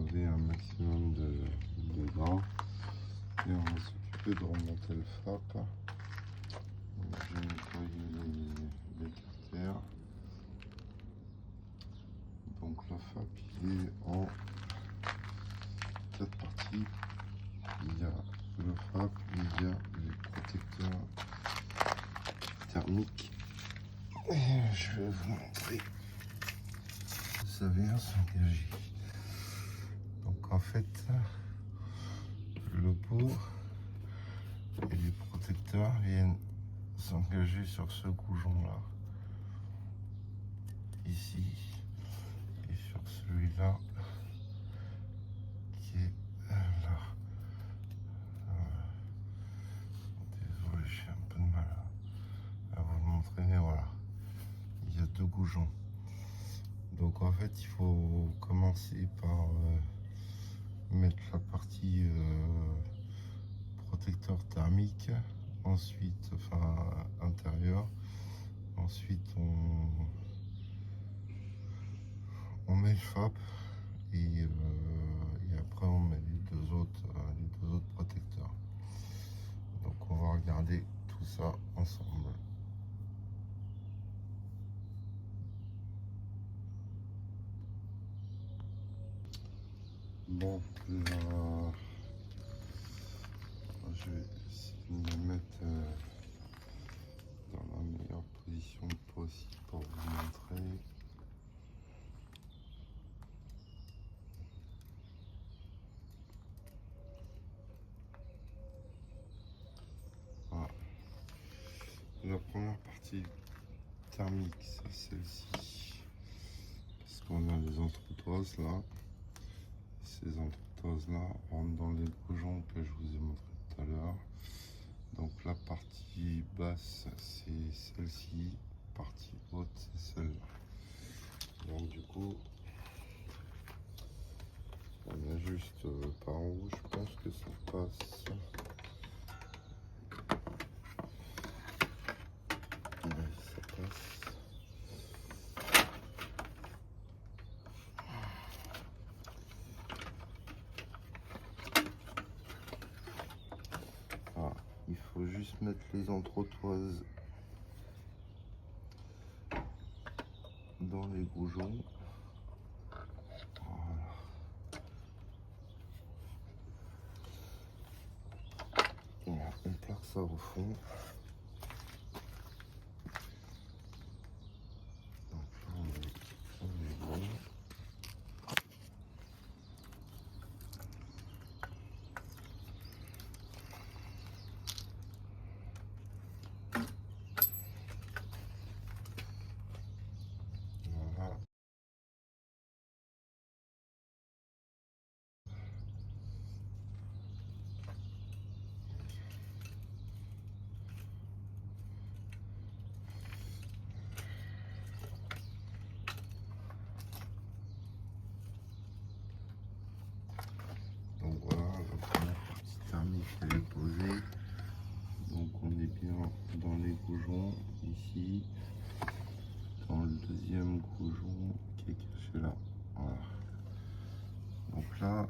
enlever un maximum de gras et on va s'occuper de remonter le FAP. Donc, j'ai nettoyé les carters. Donc le FAP il est en 4 parties. Il y a le FAP, il y a les protecteurs thermiques. Et je vais vous montrer. Ça vient s'engager. Donc en fait, le pot et les protecteurs viennent s'engager sur ce goujon là, ici, et sur celui-là qui est là. Désolé, j'ai un peu de mal à vous le montrer, mais voilà, il y a deux goujons. Donc en fait, il faut commencer par mettre la partie protecteur thermique, ensuite, enfin intérieur, ensuite on met le FAP et après on met les deux autres protecteurs. Donc on va regarder tout ça ensemble. Bon, là, je vais essayer de me mettre dans la meilleure position possible pour vous montrer. Voilà. La première partie thermique, c'est celle-ci. Parce qu'on a les entretoises là. Ces entretoises là rentrent dans les goujons que je vous ai montré tout à l'heure. Donc la partie basse c'est celle-ci, partie haute c'est celle-là. Donc du coup on ajuste par en haut, je pense que ça passe. Ouais, ça passe. Voilà. Il faut juste mettre les entretoises dans les goujons. Voilà. Voilà, on perd ça au fond. Donc là, on est bon. Voilà. Donc voilà, la première partie thermique elle est posée. Donc on est bien dans les goujons ici, dans le deuxième goujon qui est caché là. Voilà. Donc là,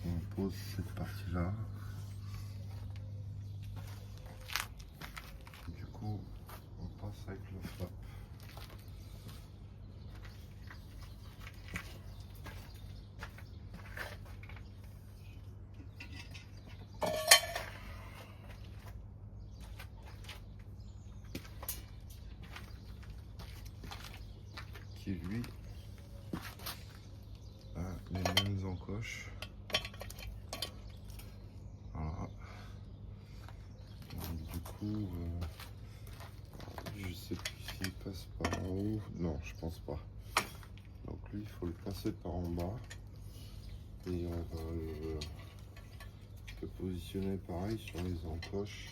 on pose cette partie là. Du coup, on passe avec le FAP. Qui lui a les mêmes encoches. Voilà. Donc, du coup, je sais plus s'il passe par en haut. Non, je pense pas. Donc lui, il faut le passer par en bas. Et on va le positionner pareil sur les encoches.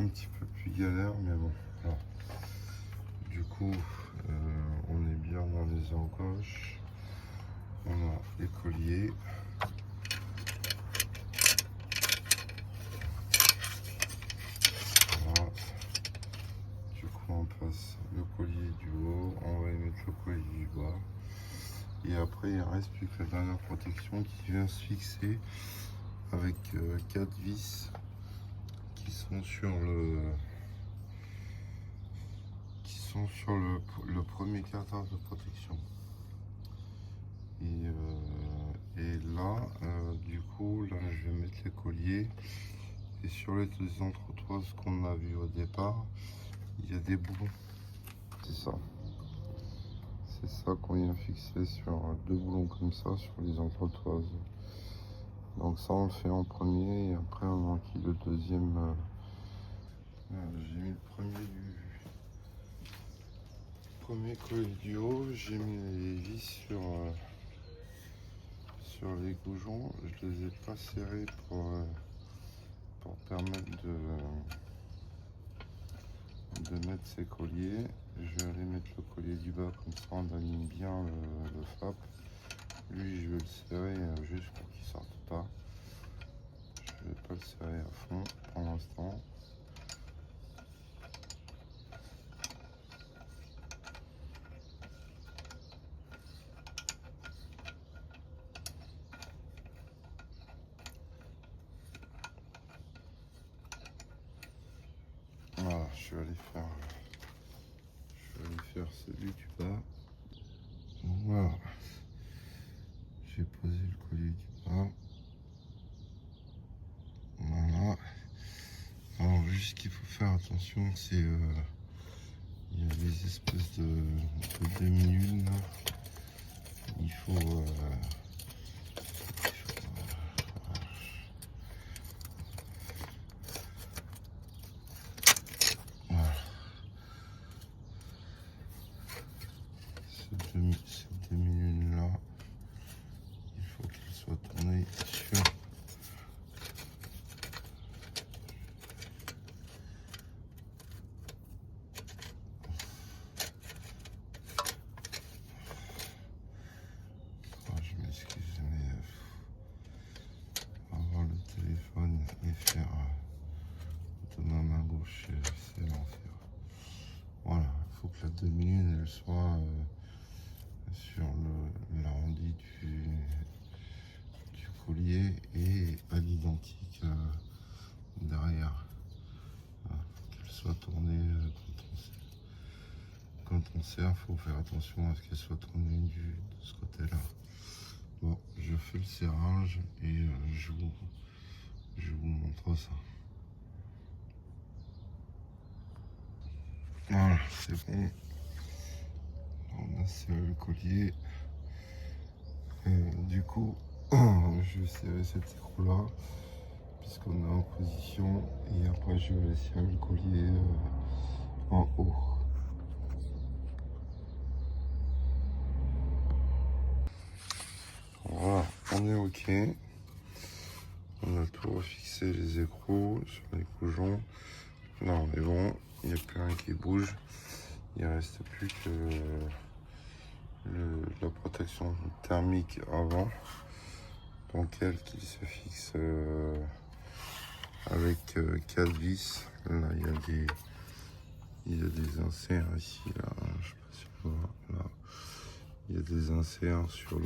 un petit peu plus galère, mais bon, voilà. Du coup, on est bien dans les encoches. On a les colliers. Voilà. Du coup, on passe le collier du haut, on va y mettre le collier du bas. Et après, il ne reste plus que la dernière protection qui vient se fixer avec 4 vis qui sont sur le premier cartard de protection. Et là, du coup, là, je vais mettre les colliers. Et sur les deux entretoises qu'on a vu au départ, il y a des boulons. C'est ça. C'est ça qu'on vient fixer sur deux boulons comme ça sur les entretoises. Donc ça on le fait en premier et après on enquille le deuxième. J'ai mis le premier collier du haut, j'ai mis les vis sur les goujons. Je les ai pas serrés pour permettre de mettre ces colliers. Je vais aller mettre le collier du bas comme ça on aligne bien le flap. Lui je vais le serrer juste pour qu'il sorte pas. Je vais pas le serrer à fond pour l'instant. Voilà, je vais aller faire celui du bas. Donc voilà, j'ai posé le collier du bas. Voilà. Alors juste ce qu'il faut faire attention, c'est il y a des espèces de demi-lunes. Il faut, voilà. Cette demi-lune là, il faut qu'elle soit tournée sur je m'excuse, mais avoir le téléphone et faire de ma main gauche, c'est l'enfer. Voilà, il faut que la demi-lune elle soit sur l'arrondi du collier et à l'identique derrière. Voilà, qu'elle soit tournée quand on serre, il faut faire attention à ce qu'elle soit tournée de ce côté-là. Bon, je fais le serrage et je vous montre ça. Voilà, c'est bon. On a serré le collier. Du coup, je vais serrer cet écrou-là, puisqu'on est en position. Et après, je vais serrer le collier en haut. Voilà, on est OK. On a tout refixé les écrous sur les goujons. Là, on est bon. Il n'y a plus rien qui bouge. Il ne reste plus que la protection thermique avant. Donc, elle qui se fixe avec 4 vis. Là, il y a des inserts ici. Là, je sais pas si on voit. Là, il y a des inserts sur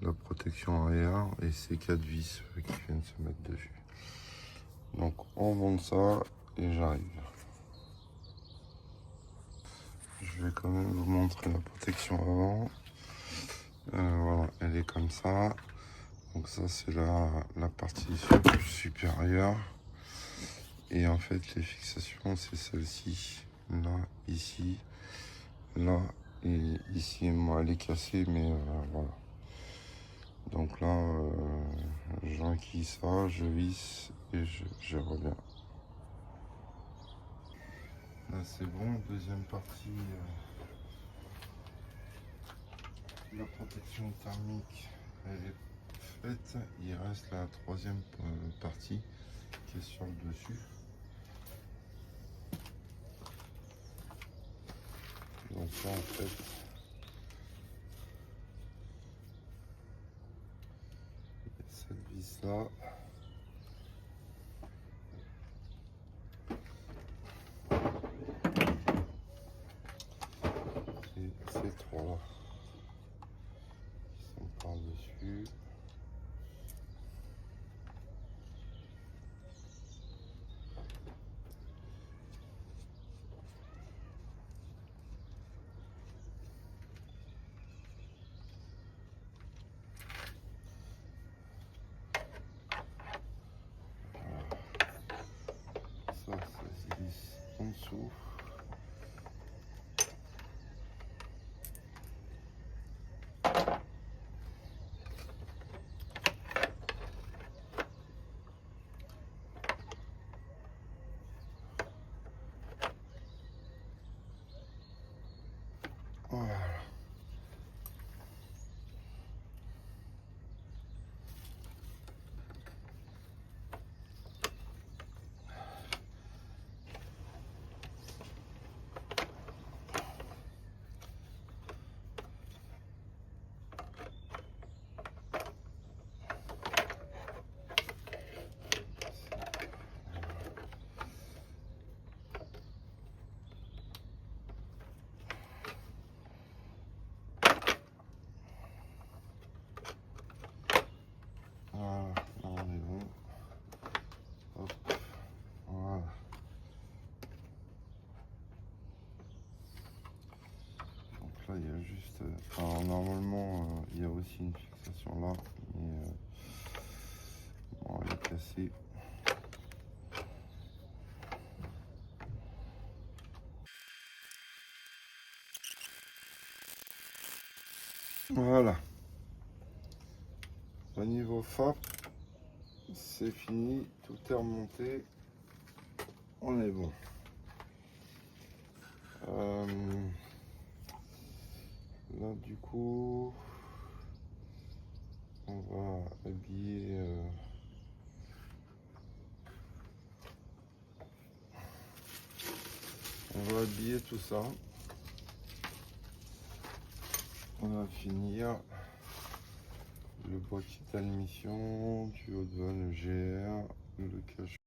la protection arrière et ces 4 vis qui viennent se mettre dessus. Donc on monte ça et j'arrive. Je vais quand même vous montrer la protection avant. Voilà, elle est comme ça. Donc ça c'est la partie supérieure. Et en fait les fixations c'est celle-ci. Là, ici, là et ici. Moi elle est cassée mais voilà. Donc là, j'enquille ça, je visse et je reviens. Là c'est bon, deuxième partie, la protection thermique elle est faite. Il reste la troisième partie qui est sur le dessus. Donc ça en fait, cette vis là. Et ces trois qui sont par-dessus. Ça se glisse en dessous. Voilà. Voilà, là on est bon. Hop, voilà. Donc là il y a juste, enfin normalement il y a aussi une fixation là, mais bon, elle est cassée. Voilà. Au niveau FAP, c'est fini, tout est remonté, on est bon. Là du coup, on va habiller tout ça. On va finir le boîtier d'admission, tuyau de vanne GR, le cache.